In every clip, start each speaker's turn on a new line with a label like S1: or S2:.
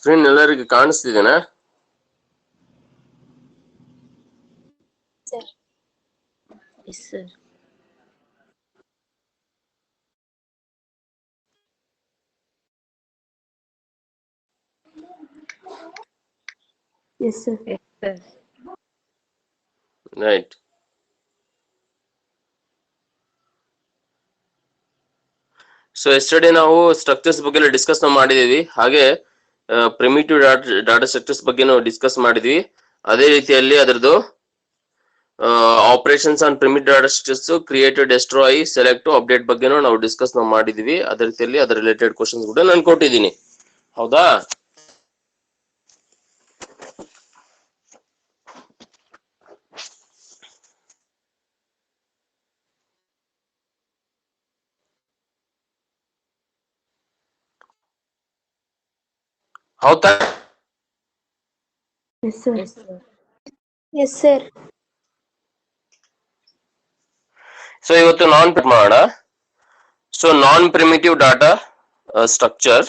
S1: Screen ಎಲ್ಲರಿಗೆ ಕಾಣಿಸ್ತಿದೆನಾ?
S2: Sir. Yes sir. Yes sir. Yes sir.
S1: Right. So yesterday ನಾವು structures ಬಗ್ಗೆ ಡಿಸ್ಕಸ್ ಮಾಡಿದೀವಿ. ಹಾಗೆ ಪ್ರಿಮಿಟಿವ್ ಡಾಟಾ ಸ್ಟ್ರಕ್ಚರ್ಸ್ ಬಗ್ಗೆ ಡಿಸ್ಕಸ್ ಮಾಡಿದ್ವಿ. ಅದೇ ರೀತಿಯಲ್ಲಿ ಅದರದ್ದು operations on primitive data structures, create, destroy, select, update ಬಗ್ಗೆನೂ ನಾವು ಡಿಸ್ಕಸ್ ಮಾಡಿದೀವಿ. ಅದೇ ರೀತಿಯಲ್ಲಿ ಅದರ ರಿಲೇಟೆಡ್ ಕ್ವಶನ್ಸ್ ಕೂಡ ನಾನು ಕೊಟ್ಟಿದ್ದೀನಿ. ಹೌದಾ? ಹೌದಾ?
S2: S sir. Yes sir.
S1: So ಇವತ್ತು ಮಾಡೋಣ. So non primitive data structure.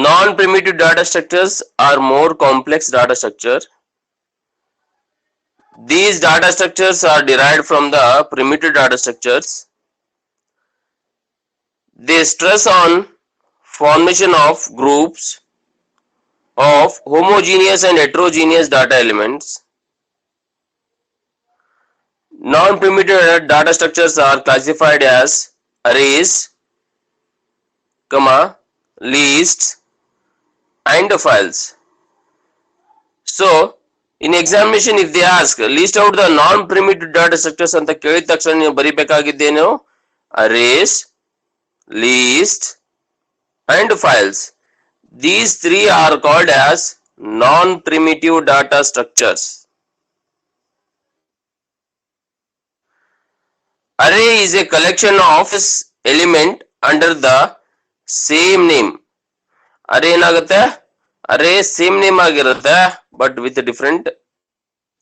S1: Non-primitive data structures are more complex data structure. These data structures are derived from the primitive data structures. They stress on formation of groups of homogeneous and heterogeneous data elements. Non-primitive data structures are classified as arrays, lists, and files. So in examination if they ask list out the non-primitive data structures ಅಂತ ಕೇಳಿದ ತಕ್ಷಣ ನೀವು ಬರಿಬೇಕಾಗಿದ್ದೇನು? arrays, list, and files. These three are called as non-primitive data structures. Array is a collection of element under the same name. array ಏನಾಗುತ್ತೆ? array same name ಆಗಿರುತ್ತೆ but with different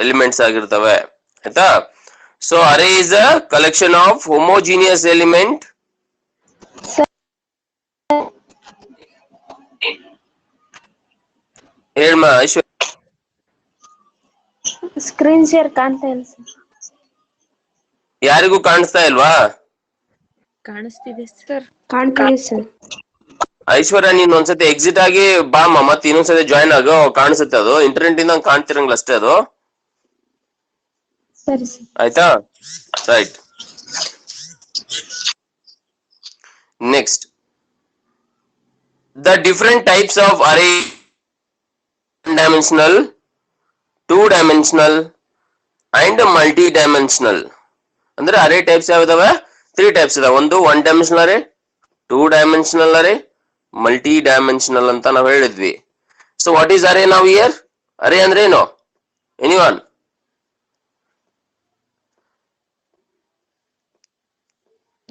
S1: elements ಆಗಿರ್ತವೆ. ಆಯ್ತಾ? So array is a collection of homogeneous element. ಹೇಳ್ಮ Aishwarya.
S2: Screen share ಕಾಣ್ತಾ ಇಲ್ಲ sir.
S1: ಯಾರಿಗೂ ಕಾಣಿಸ್ತಾ ಇಲ್ವಾ?
S2: ಕಾಣಿಸ್ತಿದೆ ಸರ್. ಕಾಣ್ತಿದೆ ಸರ್.
S1: ಐಶ್ವರ್ಯ ನೀನ್ ಒಂದ್ಸತಿ ಎಕ್ಸಿಟ್ ಆಗಿ ಬಾಮ ಮತ್ತೆ ಇನ್ನೊಂದ್ಸತಿ ಜಾಯ್ನ್ ಆಗೋ, ಕಾಣಿಸುತ್ತೆ. ಅದು ಇಂಟರ್ನೆಟ್ ಇಂದ ಕಾಣ್ತಿರಂಗಿಲ್ಲ ಅಷ್ಟೇ ಅದು.
S2: ಸರಿ ಸರ್.
S1: ಆಯ್ತಾ? Right. Next, the different types of array: one-dimensional, two-dimensional, and multi-dimensional. ಅಂದ್ರೆ array types ಯಾವ್ದಾವೆ? 3 types ಇದಾವೆ. ಒಂದು ಒನ್ ಡೈಮೆನ್ಷನಲ್ ಅರೇ, ಟೂ ಡೈಮೆನ್ಷನಲ್ ಅರೇ, ಮಲ್ಟಿ ಡೈಮೆನ್ಷನಲ್ ಅಂತ ನಾವು ಹೇಳಿದ್ವಿ. ಸೊ ವಾಟ್ ಈಸ್ ಅರೇ ನಾವು ಹಿಯರ್? ಅರೇ ಅಂದ್ರೆ ಏನು? ಎನಿವನ್?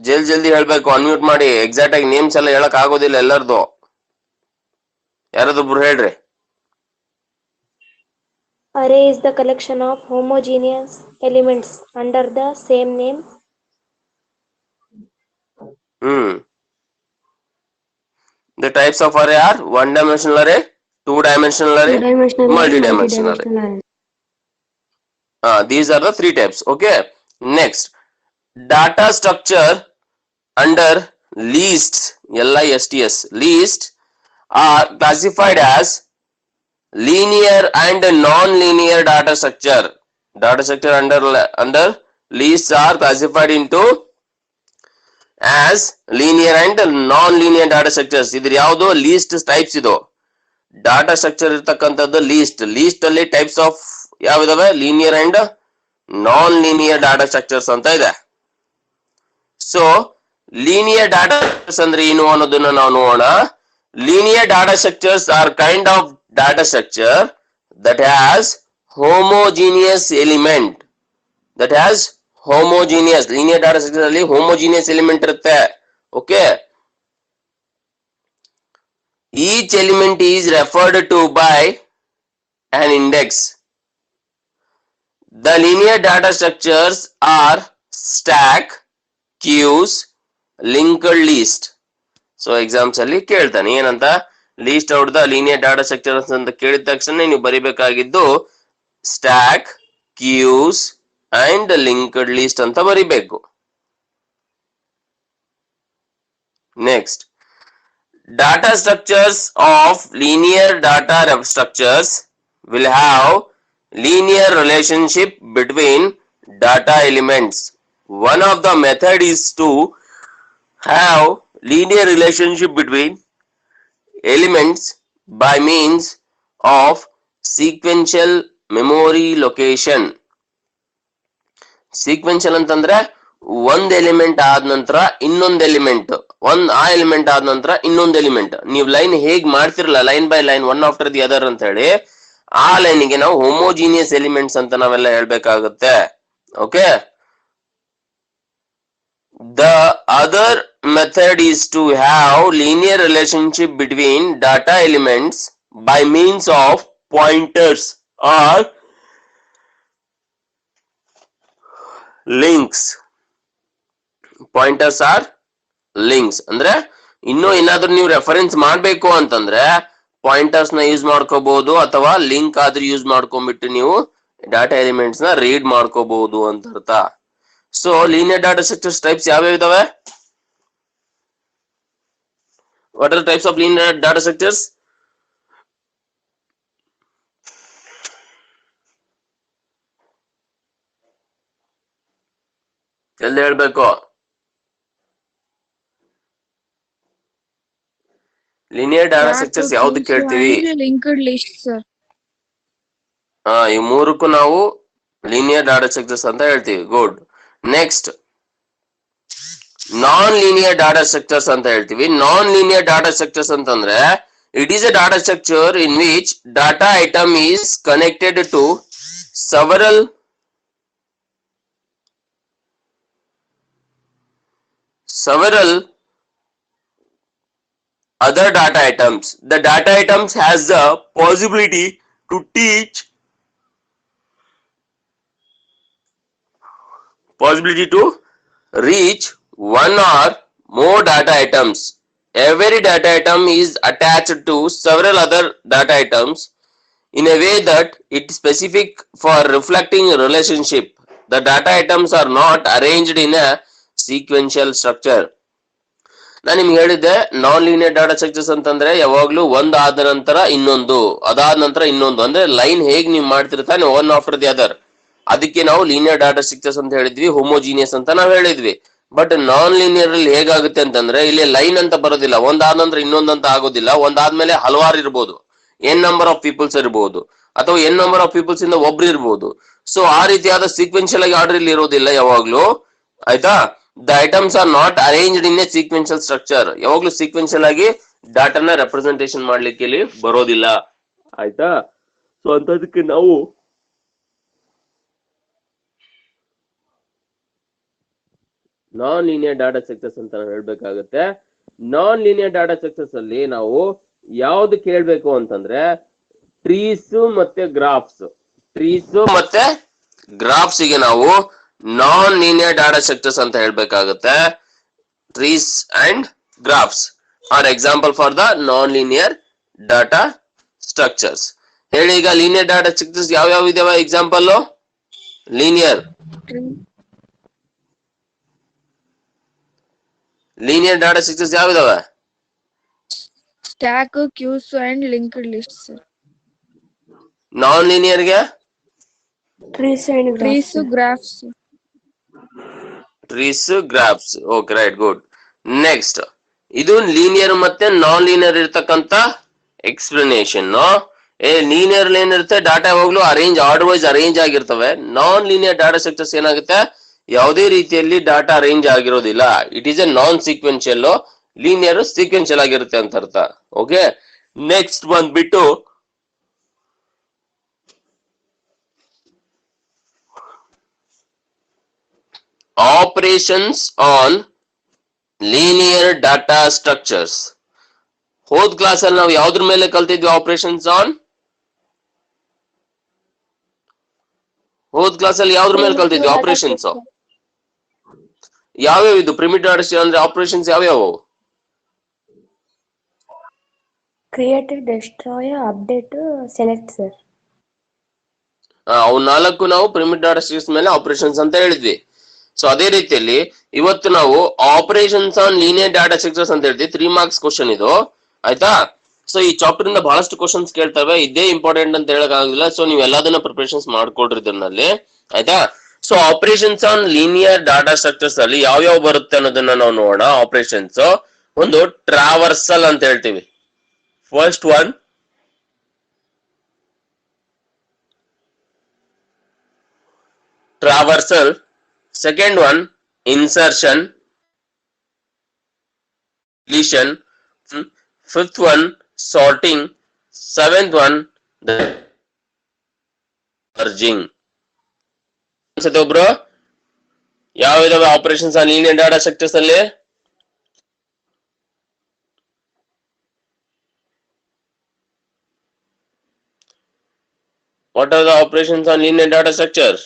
S1: ಜಲ್ದಿ ಹೇಳ್ಬೇಕು, ಅನ್ಮ್ಯೂಟ್ ಮಾಡಿ. ಎಕ್ಸಾಕ್ಟ್ ಆಗಿ ನೇಮ್ಸ್ ಎಲ್ಲ ಹೇಳಕ್ ಆಗೋದಿಲ್ಲ ಎಲ್ಲರದು. ಯಾರದೊಬ್ರು ಹೇಳ್ರಿ.
S2: Array is the collection of homogeneous elements under the same name.
S1: The types of array are one dimensional array, two dimensional array, multi-dimensional array. These are the 3 types. Okay. Next, data structure under lists, lists, list are classified as linear and non-linear data structure. Data structure under lists are classified into as linear and non-linear data structures. ಇದ್ರ ಯಾವುದು? List types. ಇದು data structure ಇರ್ತಕ್ಕಂಥದ್ದು list. List ಅಲ್ಲಿ types of ಯಾವಿದಾವೆ? Linear and non linear data structures ಅಂತ ಇದೆ. So linear data structures ಅಂದ್ರೆ ಏನು ಅನ್ನೋದನ್ನ ನಾವು ನೋಡೋಣ. Linear data structures are kind of data structure that has homogeneous element. That has homogeneous. linear data structure ಅಲ್ಲಿ homogeneous element ಇರುತ್ತೆ. Okay. Each element is referred to by an index. The linear data structures are stack, queues, linked list. So exams ಅಲ್ಲಿ ಕೇಳ್ತಾನೆ ಏನಂತ, list out the linear data structures ಅಂತ ಕೇಳಿದ ತಕ್ಷಣ ನೀವು ಬರಿಬೇಕಾಗಿದ್ದು stack, queues and linked list ಅಂತ ಬರಿಬೇಕು. Next, data structures of linear data structures will have linear relationship between data elements. One of the method is to have linear relationship between elements by means of sequential memory location. Sequential ಅಂತಂದ್ರೆ ಒಂದ್ element ಆದ ನಂತರ ಇನ್ನೊಂದು element, ಆ element ಆದ ನಂತರ ಇನ್ನೊಂದು element. ನೀವು ಲೈನ್ ಹೇಗ್ ಮಾಡ್ತಿರಲ್ಲ, line by line one after the other ಅಂತ ಹೇಳಿ, ಆ ಲೈನ್ಗೆ ನಾವು ಹೋಮೋಜಿನಿಯಸ್ ಎಲಿಮೆಂಟ್ಸ್ ಅಂತ ನಾವೆಲ್ಲ ಹೇಳ್ಬೇಕಾಗುತ್ತೆ. Okay, the other method is to have linear relationship between data elements by means of pointers or links. Pointers or links ಅಂದ್ರೆ ಇನ್ನೂ ಏನಾದ್ರೂ ನೀವು ರೆಫರೆನ್ಸ್ ಮಾಡ್ಬೇಕು ಅಂತಂದ್ರೆ ಪಾಯಿಂಟರ್ಸ್ ನ ಯೂಸ್ ಮಾಡ್ಕೋಬಹುದು, ಅಥವಾ ಲಿಂಕ್ ಆದ್ರೂ ಯೂಸ್ ಮಾಡ್ಕೊಂಡ್ಬಿಟ್ಟು ನೀವು ಡಾಟಾ ಎಲಿಮೆಂಟ್ಸ್ ನ ರೀಡ್ ಮಾಡ್ಕೋಬಹುದು ಅಂತ ಅರ್ಥ. So linear data structures types ಯಾವ್ಯಾವ ಇದಾವೆ? What are types of linear data structures? ಜಲ್ದಿ ಹೇಳ್ಬೇಕು. ಲೀನಿಯರ್ ಡಾಟಾ ಸ್ಟ್ರಕ್ಚರ್ಸ್ ಯಾವ್ದು ಕೇಳ್ತೀವಿ?
S3: Linked list sir.
S1: ಈ ಮೂರಕ್ಕೂ ನಾವು ಲೀನಿಯರ್ ಡಾಟಾ ಸ್ಟ್ರಕ್ಚರ್ಸ್ ಅಂತ ಹೇಳ್ತೀವಿ. Good. Next, non linear data structures ಅಂತ ಹೇಳ್ತೀವಿ. ನಾನ್ ಲೀನಿಯರ್ ಡಾಟಾ ಸ್ಟ್ರಕ್ಚರ್ಸ್ ಅಂತಂದ್ರೆ it is a data structure in which data item is connected to several other data items. The data items has the possibility to reach one or more data items. Every data item is attached to several other data items in a way that it is specific for reflecting a relationship. The data items are not arranged in a sequential structure. ನಾನು ನಿಮ್ಗೆ ಹೇಳಿದ್ದೆ ನಾನ್ linear data structures ಅಂತಂದ್ರೆ ಯಾವಾಗ್ಲೂ ಒಂದ್ ಆದ ನಂತರ ಇನ್ನೊಂದು, ಅದಾದ ನಂತರ ಇನ್ನೊಂದು, ಅಂದ್ರೆ ಲೈನ್ ಹೇಗ್ ನೀವು ಮಾಡ್ತಿರ್ತಾನೆ ಒನ್ ಆಫ್ಟರ್ ದಿ ಅದರ್, ಅದಕ್ಕೆ ನಾವು ಲೀನಿಯರ್ ಡಾಟಾ ಸ್ಟ್ರಕ್ಚರ್ಸ್ ಅಂತ ಹೇಳಿದ್ವಿ, ಹೋಮೋಜಿನಿಯಸ್ ಅಂತ ನಾವು ಹೇಳಿದ್ವಿ. ಬಟ್ ನಾನ್ ಲೀನಿಯರ್ ಅಲ್ಲಿ ಹೇಗಾಗುತ್ತೆ ಅಂತಂದ್ರೆ ಇಲ್ಲಿ ಲೈನ್ ಅಂತ ಬರೋದಿಲ್ಲ, ಒಂದಾದ ನಂತರ ಇನ್ನೊಂದು ಅಂತ ಆಗೋದಿಲ್ಲ. ಒಂದಾದ್ಮೇಲೆ ಹಲವಾರು ಇರ್ಬೋದು, ಎನ್ ನಂಬರ್ ಆಫ್ ಪೀಪಲ್ಸ್ ಇರ್ಬೋದು, ಅಥವಾ ಎನ್ ನಂಬರ್ ಆಫ್ ಪೀಪಲ್ಸ್ ಇಂದ ಒಬ್ರು ಇರ್ಬೋದು. ಸೊ ಆ ರೀತಿಯಾದ ಸೀಕ್ವೆನ್ಷಿಯಲ್ ಆಗಿ ಆರ್ಡರ್ ಇಲ್ಲಿ ಇರೋದಿಲ್ಲ ಯಾವಾಗ್ಲೂ, ಆಯ್ತಾ. The items are not arranged in a sequential structure. ಯಾವಾಗ್ಲೂ ಸೀಕ್ವೆನ್ಷಿಯಲ್ ಆಗಿ ಡಾಟಾನ ರೆಪ್ರೆಸೆಂಟೇಷನ್ ಮಾಡ್ಲಿಕ್ಕೆ ಇಲ್ಲಿ ಬರೋದಿಲ್ಲ, ಆಯ್ತಾ. ಸೊ ಅಂತದಕ್ಕೆ ನಾವು ನಾನ್ ಲೀನಿಯರ್ ಡಾಟಾ ಸ್ಟ್ರಕ್ಚರ್ಸ್ ಅಂತ ಹೇಳ್ಬೇಕಾಗುತ್ತೆ. ನಾನ್ ಲೀನಿಯರ್ ಡಾಟಾ ಸ್ಟ್ರಕ್ಚರ್ಸ್ ಅಲ್ಲಿ ನಾವು ಯಾವ್ದು ಕೇಳ್ಬೇಕು ಅಂತಂದ್ರೆ ಟ್ರೀಸ್ ಮತ್ತೆ ಗ್ರಾಫ್ಸ್. ಗೆ ನಾವು ನಾನ್ ಲೀನಿಯರ್ ಡಾಟಾ ಸ್ಟ್ರಕ್ಚರ್ಸ್ ಅಂತ ಹೇಳ್ಬೇಕಾಗುತ್ತೆ. Trees and graphs are example for the non linear data structures. ಹೇಳಿ ಈಗ ಲೀನಿಯರ್ ಡಾಟಾ ಸ್ಟ್ರಕ್ಚರ್ಸ್ ಯಾವ್ಯಾವ ಇದಾವೆ ಎಕ್ಸಾಂಪಲ್? ಲೀನಿಯರ್ ಡಾಟಾ ಸ್ಟ್ರಕ್ಚರ್ಸ್ ಯಾವ್ದಾವೆ?
S3: Stack, queues and linked list sir.
S1: Non linear ಗೆ
S3: trees,
S1: graphs. Okay, right, good. Next, ಇದು linear ಮತ್ತೆ non linear ಇರ್ತಕ್ಕಂತ explanation. Linear ಏನಿರುತ್ತೆ, ಡಾಟಾ ಯಾವಾಗ್ಲೂ ಆರ್ಡರ್ ವೈಸ್ ಅರೇಂಜ್ ಆಗಿರ್ತವೆ. ನಾನ್ ಲೀನಿಯರ್ ಡಾಟಾ ಸ್ಟ್ರಕ್ಚರ್ಸ್ ಏನಾಗುತ್ತೆ, ಯಾವುದೇ ರೀತಿಯಲ್ಲಿ ಡಾಟಾ ಅರೇಂಜ್ ಆಗಿರೋದಿಲ್ಲ. It is A non sequential. Linear sequential ಆಗಿರುತ್ತೆ ಅಂತ ಅರ್ಥ. ಓಕೆ, ನೆಕ್ಸ್ಟ್ ಬಂದ್ಬಿಟ್ಟು operations on linear data structures. ಹೋದ್ ಕ್ಲಾಸ್ ಅಲ್ಲಿ ನಾವು ಯಾವ್ದ್ರ ಮೇಲೆ ಕಲ್ತಿದ್ವಿ? Operations on. ಹೋದ್ ಕ್ಲಾಸ್ ಅಲ್ಲಿ ಯಾವ್ದ್ರ ಮೇಲೆ ಕಲ್ತಿದ್ವಿ? ಆಪರೇಷನ್ಸ್ ಯಾವ್ಯಾವ ಇದು? ಪ್ರಿಮಿಟಿವ್ ಡಾಟಾ ಅಂದ್ರೆ ಆಪರೇಷನ್ಸ್ ಯಾವ್ಯಾವ?
S2: Create, destroy, update, select sir.
S1: ಅವು ನಾಲ್ಕು ನಾವು ಪ್ರಿಮಿಟಿವ್ ಡಾಟಾ ಸ್ಟ್ರಕ್ಚರ್ಸ್ ಮೇಲೆ ಆಪರೇಷನ್ಸ್ ಅಂತ ಹೇಳಿದ್ವಿ. ಸೊ ಅದೇ ರೀತಿಯಲ್ಲಿ ಇವತ್ತು ನಾವು operations on linear data structures ಅಂತ ಹೇಳ್ತೀವಿ. 3 ಮಾರ್ಕ್ಸ್ ಕ್ವಶನ್ ಇದು, ಆಯ್ತಾ. ಸೊ ಈ ಚಾಪ್ಟರ್ ಇಂದ ಬಹಳಷ್ಟು ಕ್ವಶನ್ಸ್ ಕೇಳ್ತವೆ, ಇದೇ ಇಂಪಾರ್ಟೆಂಟ್ ಅಂತ ಹೇಳಕ್ ಆಗಿಲ್ಲ. ಸೊ ನೀವು ಎಲ್ಲದನ್ನ ಪ್ರಿಪರೇಷನ್ಸ್ ಮಾಡ್ಕೊಡ್ರಿ ಇದರಲ್ಲಿ, ಆಯ್ತಾ. So operations on linear data structures ಅಲ್ಲಿ ಯಾವ ಬರುತ್ತೆ ಅನ್ನೋದನ್ನ ನಾವು ನೋಡೋಣ. ಆಪರೇಷನ್ಸ್ ಒಂದು ಟ್ರಾವರ್ಸಲ್ ಅಂತ ಹೇಳ್ತೀವಿ. First one traversal, second one insertion, deletion, fifth one sorting, seventh one the merging. ಅನ್ಸುತ್ತೆ ಒಬ್ರು ಯಾವ ಇದಾವೆ operations on linear data structures ಅಲ್ಲಿ? What are the operations on linear data structures?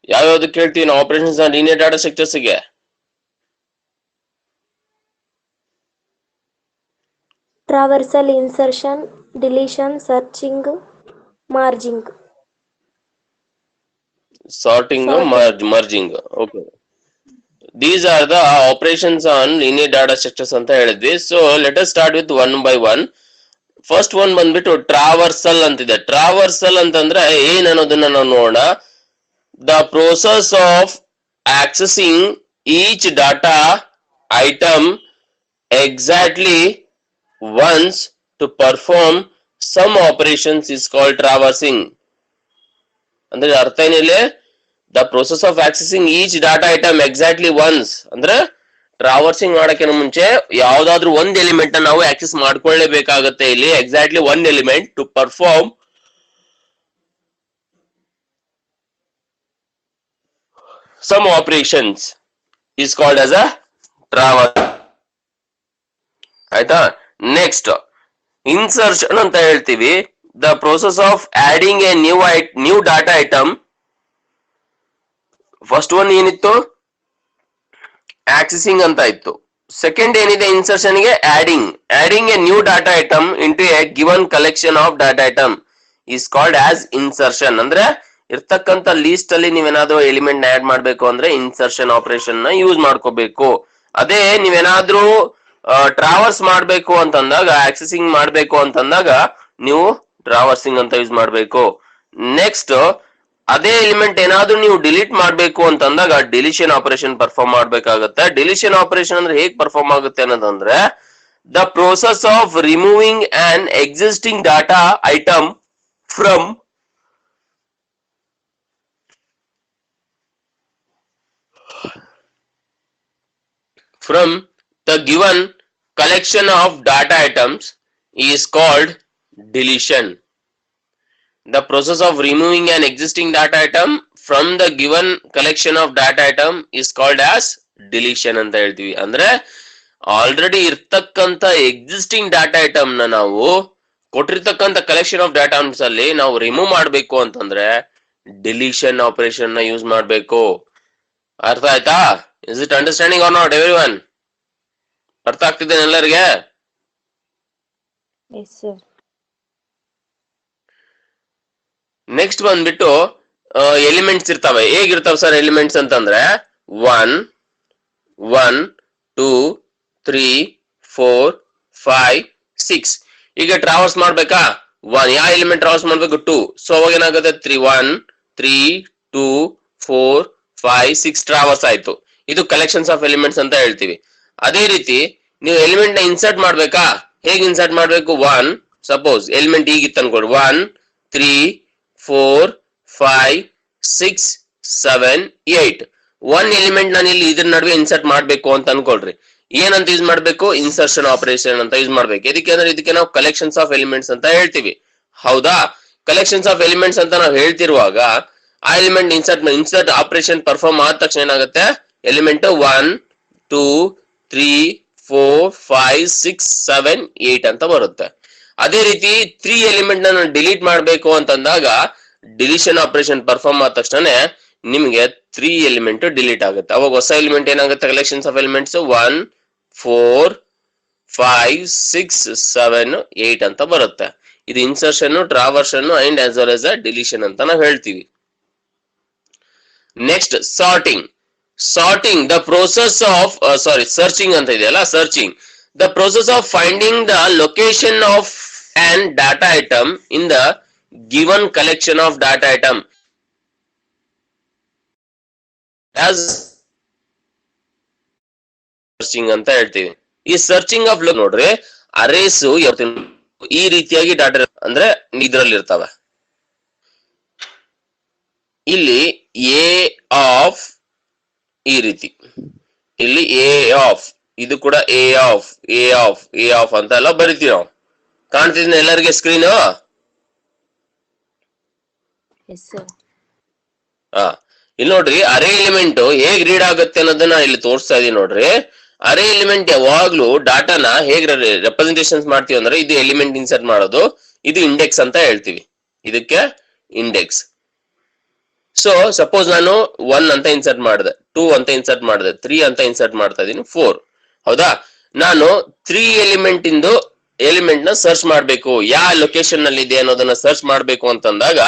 S1: ಯಾವ್ಯಾವ್ದು ಕೇಳ್ತೀವಿ ನಾವು operations on linear data structures ಗೆ?
S2: Traversal, insertion, deletion, searching, merging.
S1: Sorting, merging. Okay. These are the operations on linear data structures ಅಂತ ಹೇಳಿದ್ವಿ. So let us start with one by one. First one ಬಂದ್ಬಿಟ್ಟು traversal ಅಂತಿದೆ. Traversal ಅಂತಂದ್ರೆ ಏನ್ ಅನ್ನೋದನ್ನ ನಾವು ನೋಡೋಣ. The process of accessing each data item exactly once to perform some operations is called traversing. ಅಂದ್ರೆ ಅರ್ಥ ಏನಿಲ್ಲ, the process of accessing each data item exactly once ಅಂದ್ರೆ ಟ್ರಾವರ್ಸಿಂಗ್ ಮಾಡಕ್ಕೆ ಮುಂಚೆ ಯಾವ್ದಾದ್ರು ಒಂದ್ ಎಲಿಮೆಂಟ್ ನಾವು ಆಕ್ಸೆಸ್ ಮಾಡ್ಕೊಳ್ಳೇಬೇಕಾಗತ್ತೆ. ಇಲ್ಲಿ exactly one element to perform some operations is called as a traverse, ಆಯ್ತಾ. ನೆಕ್ಸ್ಟ್ ಇನ್ಸರ್ಷನ್ ಅಂತ ಹೇಳ್ತೀವಿ. The process of adding A new data item. First one ಏನಿತ್ತು, ಆಕ್ಸೆಸಿಂಗ್ ಅಂತ ಇತ್ತು. ಸೆಕೆಂಡ್ ಏನಿದೆ ಇನ್ಸರ್ಷನ್ ಗೆ, adding A new data atom into A given collection of data item is called as insertion. ಅಂದ್ರೆ ಇರ್ತಕ್ಕಂತ list ಅಲ್ಲಿ ನೀವೇನಾದ್ರೂ ಎಲಿಮೆಂಟ್ ಆಡ್ ಮಾಡ್ಬೇಕು ಅಂದ್ರೆ ಇನ್ಸರ್ಷನ್ ಆಪರೇಷನ್ ನ ಯೂಸ್ ಮಾಡ್ಕೋಬೇಕು. ಅದೇ ನೀವೇನಾದ್ರೂ ಟ್ರಾವರ್ಸ್ ಮಾಡ್ಬೇಕು ಅಂತಂದಾಗ, ಆಕ್ಸೆಸಿಂಗ್ ಮಾಡ್ಬೇಕು ಅಂತಂದಾಗ ನೀವು ಟ್ರಾವರ್ಸಿಂಗ್ ಅಂತ ಯೂಸ್ ಮಾಡ್ಬೇಕು. ನೆಕ್ಸ್ಟ್ ಅದೇ ಎಲಿಮೆಂಟ್ ಏನಾದ್ರೂ ನೀವು ಡಿಲೀಟ್ ಮಾಡ್ಬೇಕು ಅಂತಂದಾಗ ಡಿಲಿಷನ್ ಆಪರೇಷನ್ ಪರ್ಫಾರ್ಮ್ ಮಾಡ್ಬೇಕಾಗತ್ತೆ. ಡಿಲಿಷನ್ ಆಪರೇಷನ್ ಅಂದ್ರೆ ಹೇಗ್ ಪರ್ಫಾರ್ಮ್ ಆಗುತ್ತೆ ಅನ್ನೋದಂದ್ರೆ, the process of removing an existing data item from the given collection of data items is called deletion. The process of removing an existing data item from the given collection of data item is called as deletion ಅಂತ ಹೇಳ್ತೀವಿ. ಅಂದ್ರೆ already ಇರ್ತಕ್ಕಂತ existing data item ನ ನಾವು ಕೊಟ್ಟಿರ್ತಕ್ಕಂತ collection of data items ಅಲ್ಲಿ ನಾವು remove ಮಾಡ್ಬೇಕು ಅಂತಂದ್ರೆ ಡಿಲೀಷನ್ ಆಪರೇಷನ್ ನ ಯೂಸ್ ಮಾಡ್ಬೇಕು. ಅರ್ಥ ಆಯ್ತಾ? Is it understanding or not everyone? ಅರ್ಥ ಆಗ್ತಿದೆ ಎಲ್ಲರಿಗೆ?
S2: Yes sir.
S1: ನೆಕ್ಸ್ಟ್ ಬಂದ್ಬಿಟ್ಟು ಎಲಿಮೆಂಟ್ಸ್ ಇರ್ತಾವೆ. ಹೇಗಿರ್ತಾವೆ ಸರ್ ಎಲಿಮೆಂಟ್ಸ್ ಅಂತಂದ್ರೆ 1 1 2 3 4 5 6. ಈಗ ಟ್ರಾವರ್ಸ್ ಮಾಡ್ಬೇಕಾ? 1 ಯಾವ ಎಲಿಮೆಂಟ್ ಟ್ರಾವರ್ಸ್ ಮಾಡ್ಬೇಕು? 2. ಸೊ ಅವಾಗ ಏನಾಗುತ್ತೆ? 3 1 3 2 4 5 6 ಟ್ರಾವರ್ಸ್ ಆಯ್ತು. ಇದು ಕಲೆಕ್ಷನ್ಸ್ ಆಫ್ ಎಲಿಮೆಂಟ್ಸ್ ಅಂತ ಹೇಳ್ತೀವಿ. ಅದೇ ರೀತಿ ನೀವು ಎಲಿಮೆಂಟ್ ನ ಇನ್ಸರ್ಟ್ ಮಾಡ್ಬೇಕಾ? ಹೇಗೆ ಇನ್ಸರ್ಟ್ ಮಾಡ್ಬೇಕು? 1 ಸಪೋಸ್ ಎಲಿಮೆಂಟ್ ಹೀಗಿತ್ತು ಅನ್ಕೊಡಿ, 1 3 4 5 6 7 8. ಒನ್ ಎಲಿಮೆಂಟ್ ನಾನು ಇಲ್ಲಿ ಇದ್ರ ನಡುವೆ ಇನ್ಸರ್ಟ್ ಮಾಡ್ಬೇಕು ಅಂತ ಅನ್ಕೊಳ್ರಿ. ಏನಂತ ಯೂಸ್ ಮಾಡ್ಬೇಕು? ಇನ್ಸರ್ಷನ್ ಆಪರೇಷನ್ ಅಂತ ಯೂಸ್ ಮಾಡ್ಬೇಕು. ಇದಕ್ಕೆ ಅಂದ್ರೆ ಇದಕ್ಕೆ ನಾವು ಕಲೆಕ್ಷನ್ಸ್ ಆಫ್ ಎಲಿಮೆಂಟ್ಸ್ ಅಂತ ಹೇಳ್ತೀವಿ. ಹೌದಾ? ಕಲೆಕ್ಷನ್ಸ್ ಆಫ್ ಎಲಿಮೆಂಟ್ಸ್ ಅಂತ ನಾವು ಹೇಳ್ತಿರುವಾಗ ಆ ಎಲಿಮೆಂಟ್ ಇನ್ಸರ್ಟ್ ಆಪರೇಷನ್ ಪರ್ಫಾರ್ಮ್ ಆದ ತಕ್ಷಣ ಏನಾಗುತ್ತೆ? ಎಲಿಮೆಂಟ್ 1 2 3 4 5 6 7 8 ಅಂತ ಬರುತ್ತೆ. ಅದೇ ರೀತಿ 3 ಎಲಿಮೆಂಟ್ ನಾನು ಡಿಲೀಟ್ ಮಾಡಬೇಕು ಅಂತಂದಾಗ ಡಿಲಿಷನ್ ಆಪರೇಷನ್ ಪರ್ಫಾರ್ಮ್ ಆದ ತಕ್ಷಣ ನಿಮ್ಗೆ 3 ಎಲಿಮೆಂಟ್ ಡಿಲೀಟ್ ಆಗುತ್ತೆ. ಅವಾಗ ಹೊಸ ಎಲಿಮೆಂಟ್ ಏನಾಗುತ್ತೆ, ಕಲೆಕ್ಷನ್ಸ್ ಆಫ್ ಎಲಿಮೆಂಟ್ಸ್ 1 4 5 6 7 8 ಅಂತ ಬರುತ್ತೆ. ಇದು insertion, traversion and as well as deletion ಅಂತ ನಾವು ಹೇಳ್ತೀವಿ. Next sorting. Sorting the process of searching ಅಂತ ಇದೆಯಲ್ಲ, searching the process of finding the location of an data item in the given collection of data item as searching ಅಂತ ಹೇಳ್ತೀವಿ. ಈ searching of ನೋಡ್ರಿ, arrays ಈ ರೀತಿಯಾಗಿ ಡಾಟಾ ಅಂದ್ರೆ ಇದ್ರಲ್ಲಿ ಇರ್ತವೆ. ಇಲ್ಲಿ ಎ ಆಫ್ ಈ ರೀತಿ, ಇಲ್ಲಿ ಎ ಆಫ್, ಇದು ಕೂಡ A of A of A of ಅಂತ ಎಲ್ಲ ಬರಿತೀವಿ ನಾವು. ಕಾಣ್ತಿದ್ನ ಎಲ್ಲರಿಗೆ ಸ್ಕ್ರೀನ್? ಇಲ್ಲಿ ನೋಡ್ರಿ, ಅರೇ ಎಲಿಮೆಂಟ್ ಹೇಗ್ ರೀಡ್ ಆಗುತ್ತೆ ಅನ್ನೋದನ್ನ ಇಲ್ಲಿ ತೋರಿಸ್ತಾ ಇದೀನಿ ನೋಡ್ರಿ. ಅರೇ ಎಲಿಮೆಂಟ್ ಯಾವಾಗ್ಲೂ ಡಾಟಾನ ಹೇಗ್ ರೆಪ್ರೆಸೆಂಟೇಷನ್ಸ್ ಮಾಡ್ತೀವಿ ಅಂದ್ರೆ, ಇದು ಎಲಿಮೆಂಟ್ ಇನ್ಸರ್ಟ್ ಮಾಡೋದು, ಇದು ಇಂಡೆಕ್ಸ್ ಅಂತ ಹೇಳ್ತೀವಿ, ಇದಕ್ಕೆ ಇಂಡೆಕ್ಸ್. ಸೊ ಸಪೋಸ್ ನಾನು 1 ಅಂತ ಇನ್ಸರ್ಟ್ ಮಾಡಿದೆ, 2 ಅಂತ ಇನ್ಸರ್ಟ್ ಮಾಡಿದೆ, 3 ಅಂತ ಇನ್ಸರ್ಟ್ ಮಾಡ್ತಾ ಇದೀನಿ, 4. ಹೌದಾ? ನಾನು 3 ಎಲಿಮೆಂಟ್ ನ ಸರ್ಚ್ ಮಾಡ್ಬೇಕು, ಯಾವ ಲೊಕೇಶನ್ ನಲ್ಲಿ ಇದೆ ಅನ್ನೋದನ್ನ ಸರ್ಚ್ ಮಾಡ್ಬೇಕು ಅಂತಂದಾಗ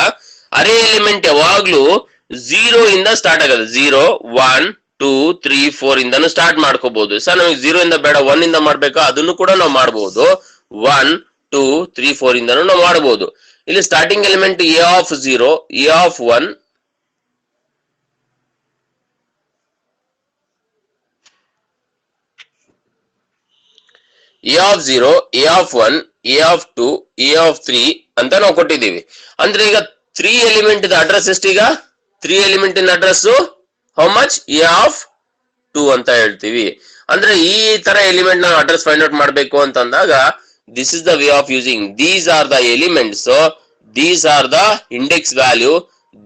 S1: ಅರೇ ಎಲಿಮೆಂಟ್ ಯಾವಾಗ್ಲೂ 0 ಇಂದ ಸ್ಟಾರ್ಟ್ ಆಗುತ್ತೆ. 0 1 2 3 4 ಇಂದಾನು ಸ್ಟಾರ್ಟ್ ಮಾಡ್ಕೋಬಹುದು. ಸರ್ ನಮಗೆ 0 ಇಂದ ಬೇಡ, 1 ಇಂದ ಮಾಡ್ಬೇಕಾ, ಅದನ್ನು ಕೂಡ ನಾವು ಮಾಡಬಹುದು. 1 2 3 4 ಇಂದಾನು ನಾವು ಮಾಡಬಹುದು. ಇಲ್ಲಿ starting element A of 0, A of 1, A of 0, A of 1, A of 2, A of 3 ಅಂತ ನಾವು ಕೊಟ್ಟಿದ್ದೀವಿ. ಅಂದ್ರೆ ಈಗ 3 ಎಲಿಮೆಂಟ್ ಅಡ್ರೆಸ್ ಎಷ್ಟೀಗ? 3 element in address how much? A of 2 ಅಂತ ಹೇಳ್ತೀವಿ. ಅಂದ್ರೆ ಈ ತರ ಎಲಿಮೆಂಟ್ ನಾವು ಅಡ್ರೆಸ್ ಫೈಂಡ್ ಔಟ್ ಮಾಡ್ಬೇಕು ಅಂತಂದಾಗ this is the way of using. These are the elements, these are the index value,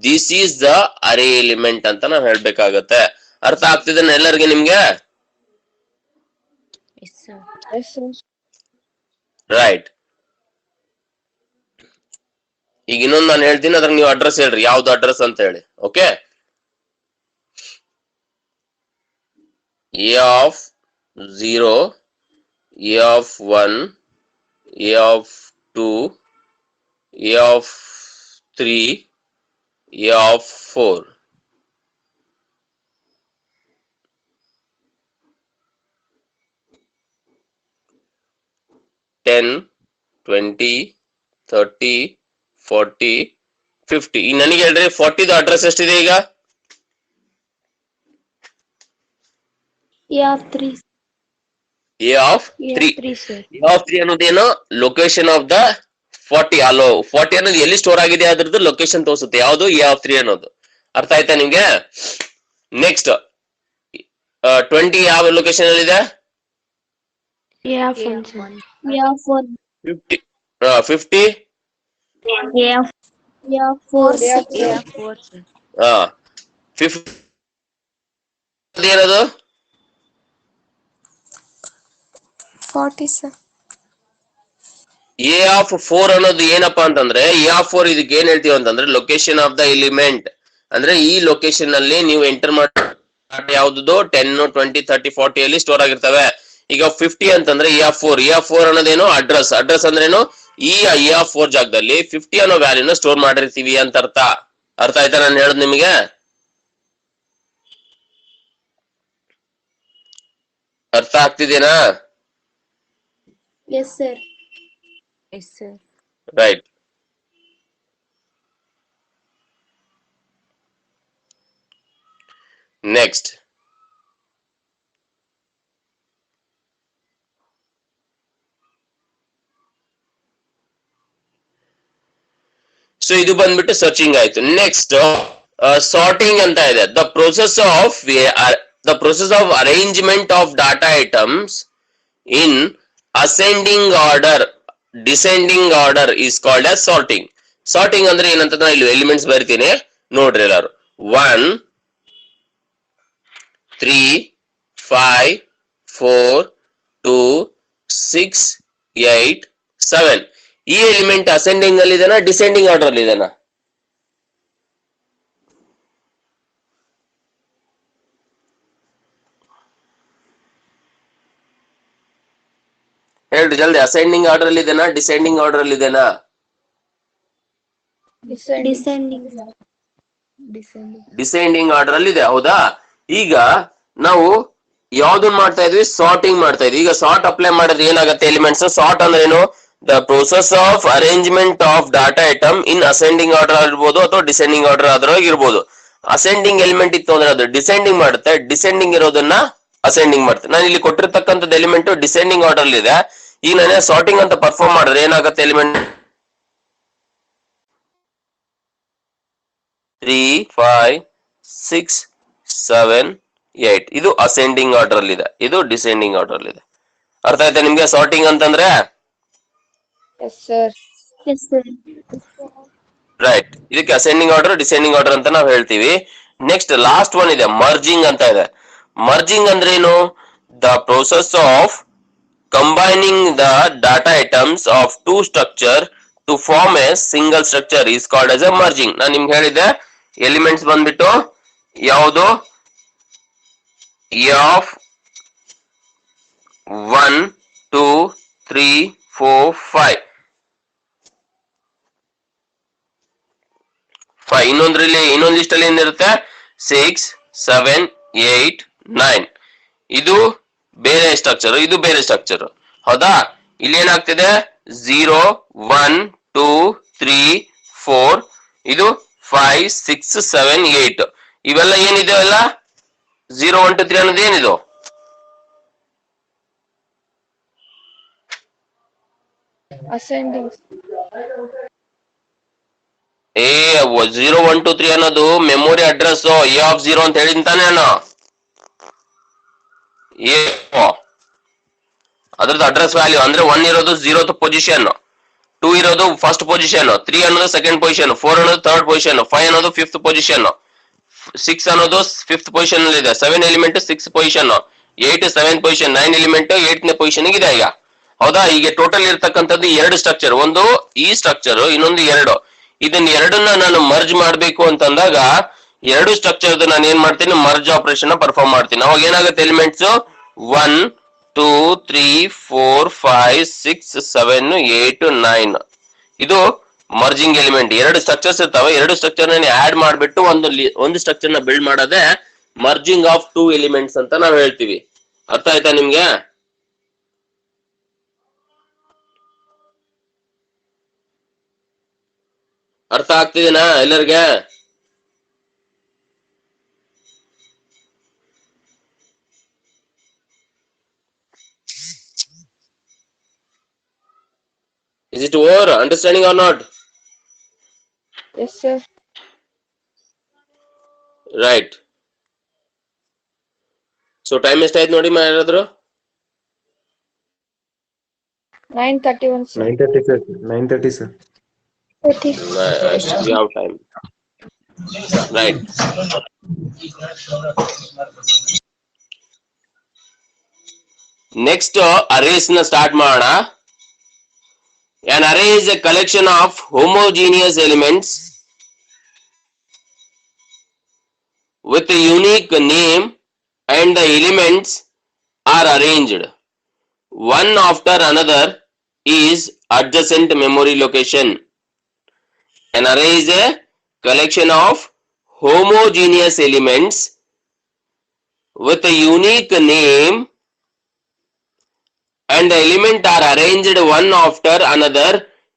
S1: this is the array element ಅಂತ ನಾವು ಹೇಳ್ಬೇಕಾಗತ್ತೆ. ಅರ್ಥ ಆಗ್ತಿದೆ ಎಲ್ಲರಿಗೆ ನಿಮ್ಗೆ? ರೈಟ್. ಈಗ ಇನ್ನೊಂದು ನಾನು ಹೇಳ್ತೀನಿ, ಅದ್ರ ನೀವು ಅಡ್ರೆಸ್ ಹೇಳ್ರಿ, ಯಾವ್ದು ಅಡ್ರೆಸ್ ಅಂತ ಹೇಳಿ. Okay, A of 0, A of 1, A of 2, A of 3, A of 4. Ten 20 30 40 50. ಈಗ ನನಗೆ ಹೇಳ್ರಿ 40 ಅಡ್ರೆಸ್ ಎಷ್ಟಿದೆ ಈಗ?
S2: A of 3.
S1: ಎ ಆಫ್ 3 ಅನ್ನೋದೇನು? Location of the 40. ಅಲ್ಲೋ 40 ಅನ್ನೋದು ಎಲ್ಲಿ ಸ್ಟೋರ್ ಆಗಿದೆ ಅದ್ರದ್ದು ಲೊಕೇಶನ್ ತೋರಿಸುತ್ತೆ. ಯಾವುದು? ಎ ಆಫ್ 3 ಅನ್ನೋದು. ಅರ್ಥ ಆಯ್ತಾ ನಿಮ್ಗೆ? ನೆಕ್ಸ್ಟ್ 20 ಯಾವ ಲೊಕೇಶನ್ ಅಲ್ಲಿ ಇದೆ?
S2: A of 1. A of 1.
S1: 50 50
S2: A of 4.
S1: 50 ಏನದು?
S2: 40 ಸರ್.
S1: ಎ ಆಫ್ 4 ಅನ್ನೋದು ಏನಪ್ಪಾ ಅಂತಂದ್ರೆ, ಎ ಆಫ್ 4 ಇದಕ್ಕೆ ಏನ್ ಹೇಳ್ತೀವಿ ಅಂತಂದ್ರೆ ಲೊಕೇಶನ್ ಆಫ್ ದ ಎಲಿಮೆಂಟ್. ಅಂದ್ರೆ ಈ ಲೊಕೇಶನ್ ಅಲ್ಲಿ ನೀವು ಎಂಟರ್ ಮಾಡಿ ಯಾವ್ದು 10 20 30 40 ಅಲ್ಲಿ ಸ್ಟೋರ್ ಆಗಿರ್ತವೆ. ಈಗ 50 ಅಂತಂದ್ರೆ ಎ ಆಫ್ 4. ಎ ಆಫ್ 4 ಅನ್ನೋದೇನು? ಅಡ್ರೆಸ್. ಅಡ್ರೆಸ್ ಅಂದ್ರೇನು? ಈ ಎ ಆಫ್ 4 ಜಾಗದಲ್ಲಿ 50 ಅನ್ನೋ ವ್ಯಾಲ್ಯೂನ ಸ್ಟೋರ್ ಮಾಡಿರ್ತೀವಿ ಅಂತ ಅರ್ಥ. ಅರ್ಥ ಆಯ್ತಾ ನಾನು ಹೇಳೋದು ನಿಮಗೆ? ಅರ್ಥ ಆಗ್ತಿದೇನಾ?
S2: Yes sir.
S1: Right. Next so ಇದು ಬಂದ್ಬಿಟ್ಟು ಸರ್ಚಿಂಗ್ ಆಯ್ತು. ನೆಕ್ಸ್ಟ್ ಸಾರ್ಟಿಂಗ್ ಅಂತ ಇದೆ. The process of arrangement of data items in ascending order, descending order is called as sorting. Sorting ಅಂದ್ರೆ ಏನಂತ ನಾನು ಇಲ್ಲಿ ಎಲಿಮೆಂಟ್ಸ್ ಬರ್ತೀನಿ ನೋಡ್ರಿ ಎಲ್ಲಾರು. 1 3 5 4 2 6 8 7. ಈ ಎಲಿಮೆಂಟ್ ಅಸೆಂಡಿಂಗ್ ಅಲ್ಲಿ ಇದೆನಾ ಡಿಸೆಂಡಿಂಗ್ ಆರ್ಡರ್ ಅಲ್ಲಿ ಇದೆನಾ? ಹೇಳ್ರಿ ಜಲ್ದಿ. ಅಸೆಂಡಿಂಗ್ ಆರ್ಡರ್ ಅಲ್ಲಿ ಇದೆನಾ ಡಿಸೆಂಡಿಂಗ್ ಆರ್ಡರ್ ಅಲ್ಲಿ ಇದೆನಾ?
S2: ಡಿಸೆಂಡಿಂಗ್.
S1: ಡಿಸೆಂಡಿಂಗ್ ಆರ್ಡರ್ ಅಲ್ಲಿ ಇದೆ, ಹೌದಾ? ಈಗ ನಾವು ಯಾವ್ದನ್ ಮಾಡ್ತಾ ಇದ್ವಿ? ಸಾರ್ಟಿಂಗ್ ಮಾಡ್ತಾ ಇದ್ವಿ. ಈಗ ಸಾರ್ಟ್ ಅಪ್ಲೈ ಮಾಡಿದ್ರೆ ಏನಾಗುತ್ತೆ? ಎಲಿಮೆಂಟ್ಸ್ ಸಾರ್ಟ್ ಅಂದ್ರೆ ಏನು? The process of arrangement of data item in ascending order ಆಗಿರ್ಬೋದು ಅಥವಾ ಡಿಸೆಂಡಿಂಗ್ ಆರ್ಡರ್ ಆದ್ರೂ ಇರ್ಬೋದು. ಅಸೆಂಡಿಂಗ್ ಎಲಿಮೆಂಟ್ ಇತ್ತು ಅಂದ್ರೆ ಅದು ಡಿಸೆಂಡಿಂಗ್ ಮಾಡುತ್ತೆ, ಡಿಸೆಂಡಿಂಗ್ ಇರೋದನ್ನ ಅಸೆಂಡಿಂಗ್ ಮಾಡುತ್ತೆ. ನಾನು ಇಲ್ಲಿ ಕೊಟ್ಟಿರ್ತಕ್ಕಂಥದ್ದು ಎಲಿಮೆಂಟ್ ಡಿಸೆಂಡಿಂಗ್ ಆರ್ಡರ್ ಅಲ್ಲಿ ಇದೆ. ಈಗ ನಾನೇ ಸಾರ್ಟಿಂಗ್ ಅಂತ ಪರ್ಫಾರ್ಮ್ ಮಾಡಿದ್ರೆ ಏನಾಗುತ್ತೆ? ಎಲಿಮೆಂಟ್ 3 5 6 7 8 ಇದು ಅಸೆಂಡಿಂಗ್ ಆರ್ಡರ್ ಅಲ್ಲಿ ಇದೆ, ಇದು ಡಿಸೆಂಡಿಂಗ್ ಆರ್ಡರ್ ಅಲ್ಲಿ ಇದೆ. ಅರ್ಥ ಆಯ್ತಾ ನಿಮ್ಗೆ ಸಾರ್ಟಿಂಗ್ ಅಂತಂದ್ರೆ?
S3: Yes, sir.
S2: Yes, sir.
S1: Right. ಇದಕ್ಕೆ ಅಸೆಂಡಿಂಗ್ ಆರ್ಡರ್ ಡಿಸೆಂಡಿಂಗ್ ಆರ್ಡರ್ ಅಂತ ನಾವು ಹೇಳ್ತೀವಿ. ನೆಕ್ಸ್ಟ್ ಲಾಸ್ಟ್ ಒನ್ ಇದೆ, ಮರ್ಜಿಂಗ್ ಅಂತ ಇದೆ. ಮರ್ಜಿಂಗ್ ಅಂದ್ರೆ ಏನು? The process of combining the data items of two structure to form a single structure is called as a merging. ನಾನು ನಿಮ್ಗೆ ಹೇಳಿದ್ದೆ ಎಲಿಮೆಂಟ್ಸ್ ಬಂದ್ಬಿಟ್ಟು ಯಾವುದು? ಆಫ್ 1 2 3 4 5 ಇನ್ನೊಂದ್ರಲ್ಲಿ ಇನ್ನೊಂದ್ ಲಿಸ್ಟ್ ಅಲ್ಲಿ ಏನಿರುತ್ತೆ? 6 7 8 9. ಇದು ಬೇರೆ ಸ್ಟ್ರಕ್ಚರ್, ಇದು ಬೇರೆ ಸ್ಟ್ರಕ್ಚರ್, ಹೌದಾ? ಇಲ್ಲಿ ಏನಾಗ್ತಿದೆ? 0 1 2 3 4 ಇದು 5 6 7 8. ಇವೆಲ್ಲ ಏನಿದೆ? ಅಲ್ಲ 0 1 2 3 ಅನ್ನೋದು ಏನಿದು?
S3: Ascending.
S1: 0 1 2 3 ಅನ್ನೋದು ಮೆಮೊರಿ ಅಡ್ರೆಸ್ ಎ ಆಫ್ 0 ಅಂತ ಹೇಳಿಂತಾನೆ ನಾನು. ಅದ್ರದ್ದು ಅಡ್ರೆಸ್ ವ್ಯಾಲ್ಯೂ ಅಂದ್ರೆ 1 ಇರೋದು 0th ಪೊಸಿಷನ್, 2 ಇರೋದು ಫಸ್ಟ್ ಪೊಸಿಷನ್, 3 ಅನ್ನೋದು ಸೆಕೆಂಡ್ ಪೊಸಿಷನ್, 4 ಅನ್ನೋದು ಥರ್ಡ್ ಪೊಸಿಷನ್, 5 ಅನ್ನೋದು 5th ಪೊಸಿಷನ್, 6 ಅನ್ನೋದು 5th ಪೊಸಿಷನ್ ಅಲ್ಲಿ ಇದೆ, 7 element 6th position, 8 7th position, 9 element 8ನೇ ಪೊಸಿಷನ್ ಇದೆ ಈಗ, ಹೌದಾ? ಈಗ ಟೋಟಲ್ ಇರ್ತಕ್ಕಂಥದ್ದು ಎರಡು ಸ್ಟ್ರಕ್ಚರ್, ಒಂದು ಈ ಸ್ಟ್ರಕ್ಚರ್, ಇನ್ನೊಂದು ಎರಡು. ಇದನ್ನ ಎರಡನ್ನ ನಾನು ಮರ್ಜ್ ಮಾಡ್ಬೇಕು ಅಂತಂದಾಗ ಎರಡು ಸ್ಟ್ರಕ್ಚರ್ ನಾನು ಏನ್ ಮಾಡ್ತೀನಿ? ಮರ್ಜ್ ಆಪರೇಷನ್ ಪರ್ಫಾರ್ಮ್ ಮಾಡ್ತೀನಿ. ಅವಾಗ ಏನಾಗುತ್ತೆ? ಎಲಿಮೆಂಟ್ಸ್ 1 2 3 4 5 6 7 8 9 ಇದು ಮರ್ಜಿಂಗ್ ಎಲಿಮೆಂಟ್. ಎರಡು ಸ್ಟ್ರಕ್ಚರ್ಸ್ ಇರ್ತಾವೆ, ಎರಡು ಸ್ಟ್ರಕ್ಚರ್ ಆಡ್ ಮಾಡ್ಬಿಟ್ಟು ಒಂದು ಸ್ಟ್ರಕ್ಚರ್ ನ ಬಿಲ್ಡ್ ಮಾಡೋದೇ ಮರ್ಜಿಂಗ್ ಆಫ್ ಟೂ ಎಲಿಮೆಂಟ್ಸ್ ಅಂತ ನಾವು ಹೇಳ್ತೀವಿ. ಅರ್ಥ ಆಯ್ತಾ ನಿಮ್ಗೆ? ಅರ್ಥ ಆಗ್ತಿದೆನಾ ಎಲ್ಲರಿಗೆ? Is it over? Understanding or not?
S3: Yes, sir.
S1: Right. So time ಎಷ್ಟಾಯ್ತು ನೋಡಿ ಯಾರಾದ್ರು?
S3: 9:31, sir.
S4: 9:30 sir. 9:30 sir.
S1: We have time. Right. Next arrays ನ ಸ್ಟಾರ್ಟ್ ಮಾಡೋಣ. An array is a collection of homogeneous elements with a unique name and the elements are arranged one after another is adjacent memory location. An array is a collection of homogeneous elements with a unique name and the element are arranged one after another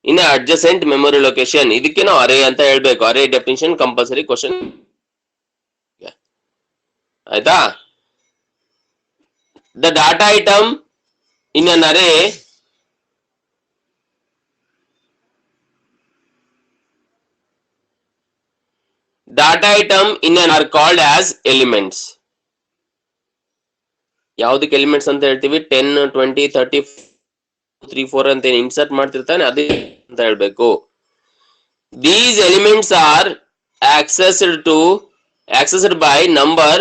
S1: in a adjacent memory location. ಇದಕ್ಕೆ ನಾವು ಅರೇ ಅಂತ ಹೇಳ್ಬೇಕು. ಅರೇ definition compulsory question, ಆಯ್ತಾ? The data item in an array are called as elements. ಯಾವ್ದಕ್ಕೆ elements ಅಂತ ಹೇಳ್ತೀವಿ? 10 20 30 3 4 ಅಂತ insert ಮಾಡ್ತಿರ್ತಾನೆ ಅದೇ ಅಂತ ಹೇಳ್ಬೇಕು. These elements are accessed by number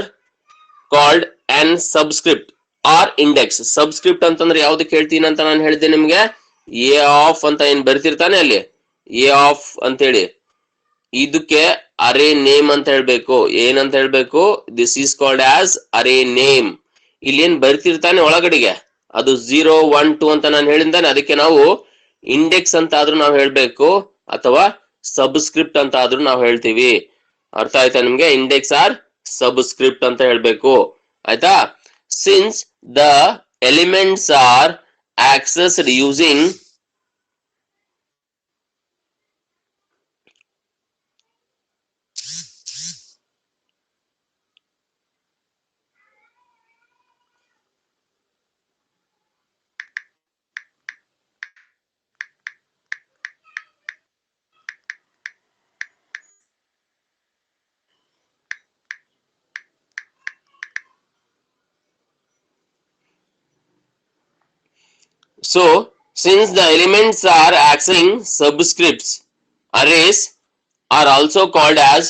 S1: called an subscript or index. Subscript ಅಂತಂದ್ರೆ ಯಾವ್ದಕ್ಕೆ ಹೇಳ್ತೀನಿ ಅಂತ ನಾನು ಹೇಳಿದ್ದೆ ನಿಮ್ಗೆ, ಎ ಆಫ್ ಅಂತ ಏನ್ ಬರ್ತಿರ್ತಾನೆ ಅಲ್ಲಿ ಎ ಆಫ್ ಅಂತ ಹೇಳಿ, ಇದಕ್ಕೆ ಅರೇ ನೇಮ್ ಅಂತ ಹೇಳ್ಬೇಕು. ಏನಂತ ಹೇಳ್ಬೇಕು, this is called as array name. ಇಲ್ಲಿ ಏನ್ ಬರ್ತಿರ್ತಾನೆ ಒಳಗಡೆಗೆ ಅದು 0 1 2 ಅಂತ ನಾನು ಹೇಳಿದ್ದಾನೆ, ಅದಕ್ಕೆ ನಾವು ಇಂಡೆಕ್ಸ್ ಅಂತ ಆದ್ರೂ ನಾವು ಹೇಳ್ಬೇಕು ಅಥವಾ ಸಬ್ಸ್ಕ್ರಿಪ್ಟ್ ಅಂತ ಆದ್ರೂ ನಾವು ಹೇಳ್ತೀವಿ. ಅರ್ಥ ಆಯ್ತಾ ನಿಮ್ಗೆ? ಇಂಡೆಕ್ಸ್ ಆರ್ ಸಬ್ಸ್ಕ್ರಿಪ್ಟ್ ಅಂತ ಹೇಳ್ಬೇಕು, ಆಯ್ತಾ? Since the elements are assessed using So, since the elements are accessing subscripts, arrays are also called as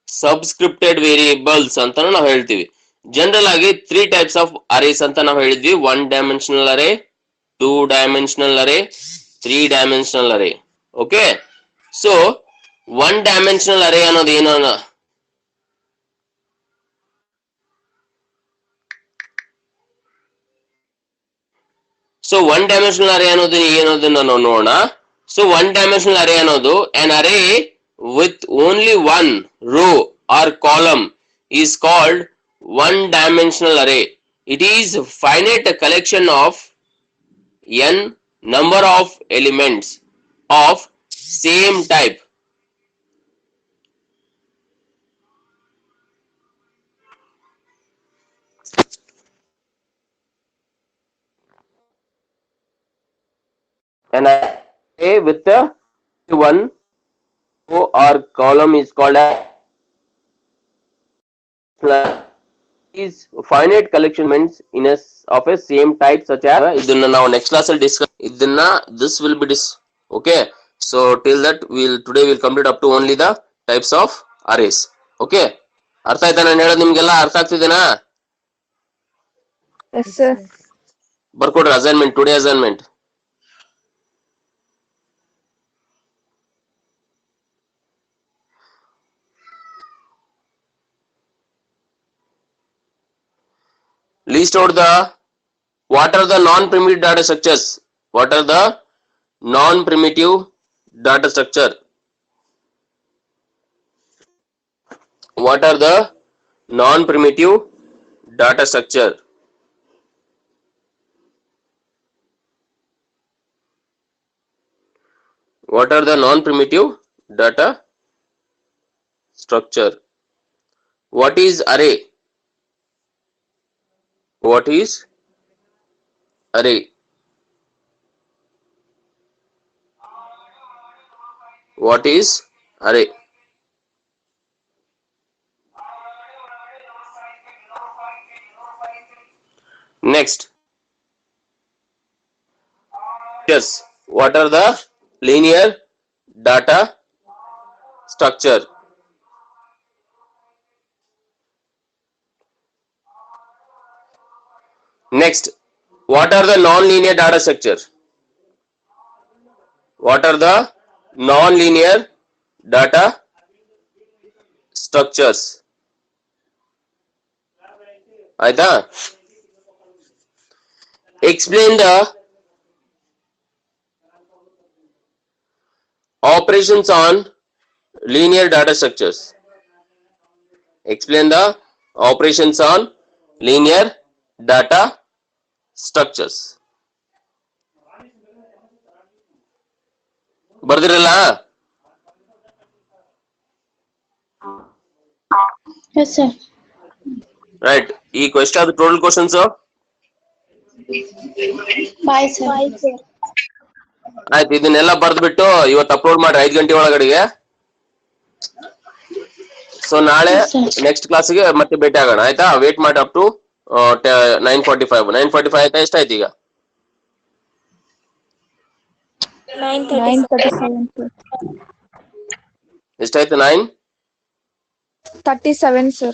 S1: subscripted variables ಅಂತ ನಾವು ಹೇಳ್ತೀವಿ. ಜನರಲ್ ಆಗಿ 3 types of arrays ಅಂತ ನಾವು ಹೇಳಿದ್ವಿ. 1 dimensional array, 2 dimensional array, 3 dimensional array. Okay, so 1 dimensional array ಅನ್ನೋದು ಏನು? So 1 dimensional array ಅನ್ನೋದು ಏನೋದನ್ನ ನಾವು ನೋಡೋಣ. ಸೊ 1 dimensional array ಅನ್ನೋದು an array with only one row or column is called 1 dimensional array. It is a finite collection of n number of elements of same type. An array with one row or column is called as is finite collection elements in a of a same type such as ಇದನ್ನ ನಾವು next class ಅಲ್ಲಿ discuss ಇದನ್ನ this will be okay. So till that today we'll complete up to only the types of arrays. Okay, ಅರ್ಥ ಆಯ್ತಾ ನಾನು ಹೇಳೋದು? ನಿಮ್ಗೆಲ್ಲ ಅರ್ಥ ಆಗ್ತಿದೆನಾ?
S3: Yes, sir.
S1: ಬರ್ಕೊಡ್ರಿ assignment, today assignment. List out what are the non-primitive data structures? What are the non-primitive data structure? What are the non-primitive data structure? What are the non-primitive data structure? What is array? What is array? What is array? Next, yes, what are the linear data structure? Next, what are the non-linear data structure? What are the non-linear data structures? ಆಯ್ತಾ? Explain the operations on linear data structures. Explain the operations on linear data structures. ಬರ್ದಿರಲ್ಲ?
S2: Yes, sir.
S1: Right. ಈ question ಅದು total questions
S2: 5, sir.
S1: ಆಯ್ತು. ಇದನ್ನೆಲ್ಲ ಬರ್ದ್ಬಿಟ್ಟು ಇವತ್ತು upload ಮಾಡಿ 5 ಗಂಟೆ ಒಳಗಡೆಗೆ. So ನಾಳೆ ನೆಕ್ಸ್ಟ್ ಕ್ಲಾಸ್ಗೆ ಮತ್ತೆ ಭೇಟಿ ಆಗೋಣ, ಆಯ್ತಾ? ವೇಟ್ ಮಾಡಿ ಅಪ್ ಟು 9:45 ಆಯ್ತಾ? ಎಷ್ಟಾಯ್ತು ಈಗ?
S3: 9:37, sir.
S1: ಎಷ್ಟಾಯ್ತು? 9:37,
S3: sir.